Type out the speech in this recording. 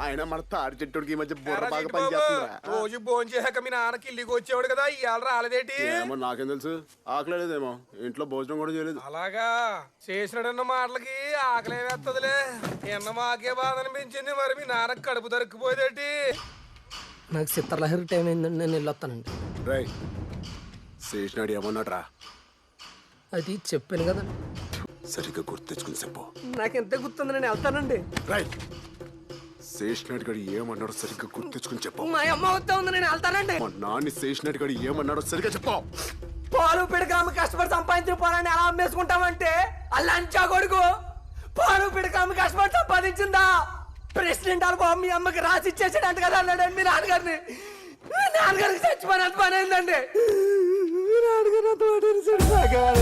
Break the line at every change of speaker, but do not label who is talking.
ఆయన మన తాడి చెట్టుడికి ఈ మధ్య బుర్ర బాగా పనిచేస్తుందిరా.
రోజు భోజనం చేశాక మీ నాన్నకి ఇల్లుకి వచ్చేవాడు కదా ఇవాళ రాలేదేటి?
ఏమో నాకేం తెలుసు, ఆకలేదేమో, ఇంట్లో భోజనం కూడా చేయలేదు.
అలాగా చేసినడన్న మాటలకి ఆకలే వేస్తదిలే. ఎన్న మాకే బాధ అనిపించింది, మరి మీ నాన్నకి కడుపు దొరికిపోయేదేటి?
నాకు చిత్రలహరి టైం అయిందండి, నేను వెళ్ళొస్తానండి.
రై శేషనాడు ఏమన్నాడ్రా?
అది చెప్పాను కదండి.
సరిగ్గా గుర్తు తెచ్చుకుని చెప్పు.
నాకు ఎంత గుర్తుంది, నేను వెళ్తానండి.
రై శేషనాడు గడి ఏమన్నాడో సరిగ్గా గుర్తు తెచ్చుకుని చెప్పు.
మా అమ్మ వద్ద ఉంది, నేను వెళ్తానండి.
మా నాన్న శేషనాడు గడి ఏమన్నాడో సరిగ్గా చెప్పు.
పాలు పిడకాము కష్టపడి సంపాదించిన పొలాన్ని ఎలా అమ్మేసుకుంటామంటే అల్లంచా కొడుకు పాలు పిడకాము కష్టపడి సంపాదించిందా ప్రెసిడెంట్ వాళ్ళ బాబు మీ అమ్మకి రాసి ఇచ్చేసాడంట కదా అన్నాడండి మీ నాన్నగారిని. నాన్నగారికి చచ్చిపోయినంత పని అయిందండి. నాన్నగారు